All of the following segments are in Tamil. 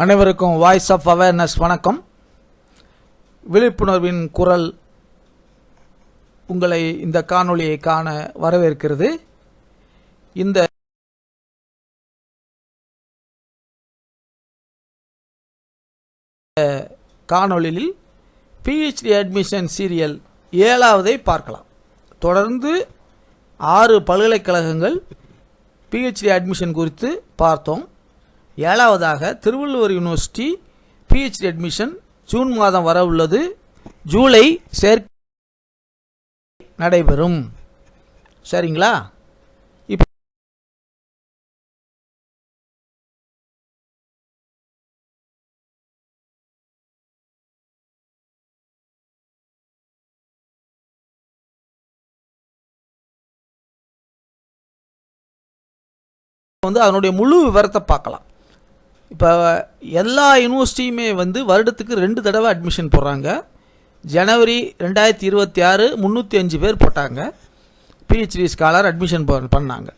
அனைவருக்கும் வாய்ஸ் ஆஃப் அவேர்னஸ் வணக்கம். விழிப்புணர்வின் குரல் உங்களை இந்த காணொளியை காண வரவேற்கிறது. இந்த காணொளியில் PhD அட்மிஷன் சீரியல் 7வதை பார்க்கலாம். தொடர்ந்து 6 பல்கலைக்கழகங்கள் PhD அட்மிஷன் குறித்து பார்த்தோம். 7வதாக Thiruvalluvar university PhD admission June மாதம் வர உள்ளது. ஜூலை சேர்க்கை நடைபெறும். சரிங்களா? இப்போ அதனுடைய முழு விவரத்தை பார்க்கலாம். இப்போ எல்லா யூனிவர்சிட்டியுமே வருடத்துக்கு 2 தடவை அட்மிஷன் போடுறாங்க. ஜனவரி 2026 305 பேர் போட்டாங்க. PhD ஸ்காலர் அட்மிஷன் பண்ணாங்க.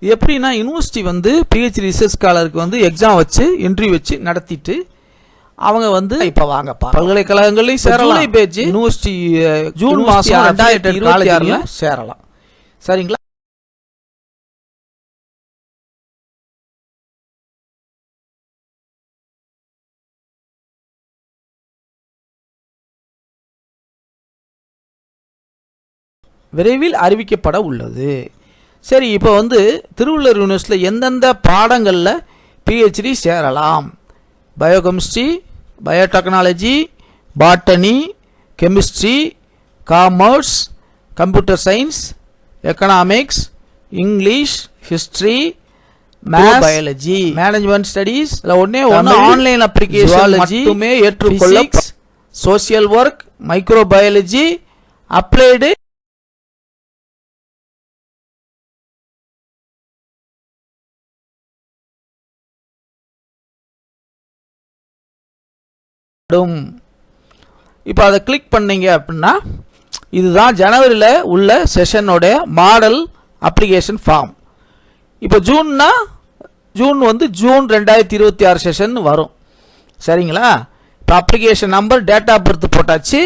இது எப்படின்னா, யூனிவர்சிட்டி PhD ரிசர்ச் ஸ்காலருக்கு எக்ஸாம் வச்சு இன்டர்வியூ வச்சு நடத்திட்டு அவங்க இப்போ வாங்க பல்கலைக்கழகங்களையும் சேரலாம். பேஜ் யூனிவர்சிட்டி ஜூன் மாதம் 2026 சேரலாம். சரிங்களா? விரைவில் அறிவிக்கப்பட உள்ளது. சரி, இப்போ திருவள்ளுவர் யூனிவர்சிட்டியில் எந்தெந்த பாடங்களில் PhD சேரலாம்? Biochemistry, biotechnology, botany, chemistry, commerce, computer science, economics, English, history, maths, biology, management studies. ஒன்னே ஆன்லைன் அப்ளிகேஷன் மட்டுமே ஏற்றுக்கொள்ள. சோசியல் ஒர்க், மைக்ரோபயாலஜி, அப்ளைடு இப்போ அதை கிளிக் பண்ணீங்க அப்படின்னா இதுதான் ஜனவரியில் உள்ள செஷனோட மாடல் அப்ளிகேஷன் ஃபார்ம். இப்போ ஜூன் 2026 செஷன் வரும். சரிங்களா? இப்போ application number, date of birth போட்டாச்சு.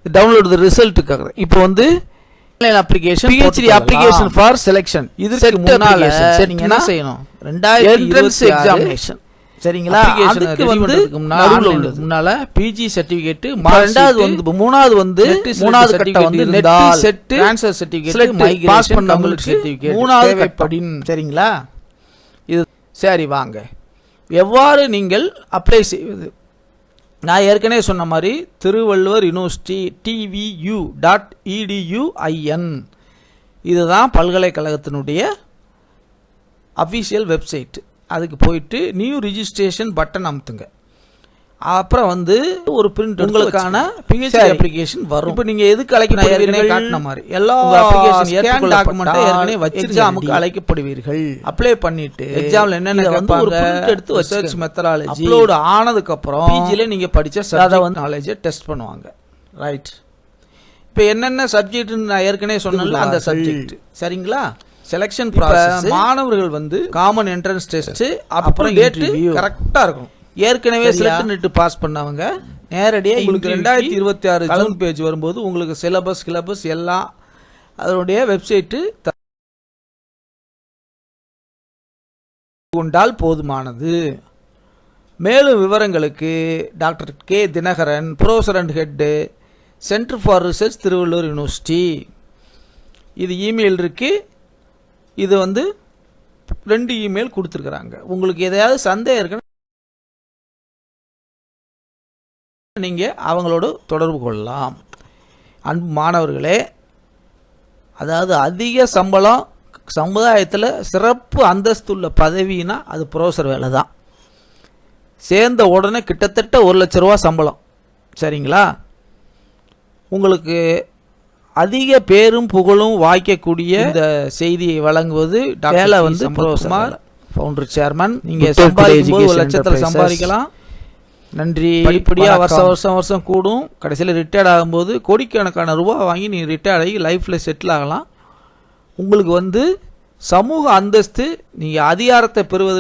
டவுன்லோடு ரிசல்ட்டுக்காக இப்போ online application PhD application for selection. இதுக்கு முன்னால நீங்க என்ன செய்யணும்? 2026 எக்ஸாமினேஷன். சரிங்களா? அதுக்கு முன்னால PG சர்டிபிகேட், மூணாவது கட்டம் NET SET, transfer certificate, pass பண்ணவங்களுக்கு சர்டிபிகேட், மூணாவது கட்டம். சரிங்களா? இது சரி, வாங்க எவ்வாறு நீங்கள் அப்ளை செய்வது. நான் ஏற்கனவே சொன்ன மாதிரி திருவள்ளுவர் யூனிவர்சிட்டி tvu.edu.in இதுதான் பல்கலைக்கழகத்தினுடைய அஃபிஷியல் வெப்சைட். அதுக்கு போயிட்டு நியூ ரிஜிஸ்ட்ரேஷன் பட்டன் அமுத்துங்க. அப்புறம் ஒரு பிரிண்ட் உங்களுக்கான PhD அப்ளிகேஷன் வரும். இப்போ நீங்க எதுக்கு அழைக்கப்படுவீர்கள்? காட்டின மாதிரி எல்லா அப்ளிகேஷன் ஸ்கேன் டாக்குமெண்ட் ஏற்கனவே வச்சு எக்ஸாமுக்கு அழைக்கப்படுவீர்கள். அப்ளை பண்ணிட்டு எக்ஸாம்ல என்னென்ன ஒரு பிரிண்ட் எடுத்து ரிசர்ச் மெத்தடாலஜி அப்லோட் ஆனதுக்கு அப்புறம் PGல நீங்க படிச்ச சப்ஜெக்ட் நாலேஜ் டெஸ்ட் பண்ணுவாங்க. ரைட். இப்போ என்னென்ன சப்ஜெக்ட் நான் ஏற்கனவே சொன்னேன்ல அந்த சப்ஜெக்ட். சரிங்களா? செலக்ஷன் ப்ராசஸ், மாணவர்கள் காமன் என்ட்ரன்ஸ் டெஸ்ட், அப்புறம் டேட் கரெக்டா இருக்கும். ஏற்கனவே செலக்ட் நெட் பாஸ் பண்ணவங்க நேரடியாக உங்களுக்கு 2026 ஜூன் பேஜ் வரும்போது உங்களுக்கு சிலபஸ் எல்லாம் அதனுடைய வெப்சைட்டு கொண்டால் போதுமானது. மேலும் விவரங்களுக்கு doctor K. Dinakaran, professor and head, centre for research, Thiruvalluvar university. இது இமெயில் இருக்கு. இது 2 இமெயில் கொடுத்துருக்குறாங்க. உங்களுக்கு எதையாவது சந்தேகம் இருக்குன்னா நீங்க அவங்களோட தொடர்பு கொள்ளலாம். அன்பு மாணவர்களே, அதாவது அதிக சம்பளம், சமுதாயத்தில் சிறப்பு அந்தஸ்துள்ள பதவினா அது ப்ரொஃபசர் வேலை தான். சேர்ந்த உடனே கிட்டத்தட்ட 1 லட்ச ரூபா சம்பளம். சரிங்களா? உங்களுக்கு அதிக பேரும் புகழும் வாய்க்கக்கூடிய இந்த செய்தியை வழங்குவது டாக்டர் ப்ரொஃபசர் ஃபவுண்டர் சேர்மன். நீங்க சம்பாதிக்கும் 1 லட்சத்தில் சம்பாதிக்கலாம். நன்றி. படிப்படியா வருஷம் கூடும். கடைசியில் ரிட்டையர்ட் ஆகும்போது கோடிக்கணக்கான ரூபாய் வாங்கி நீ ரிட்டையர்ட் ஆகி லைஃப்ல செட்டில் ஆகலாம். உங்களுக்கு சமூக அந்தஸ்து, நீங்க அதிகாரத்தை பெறுவதற்கு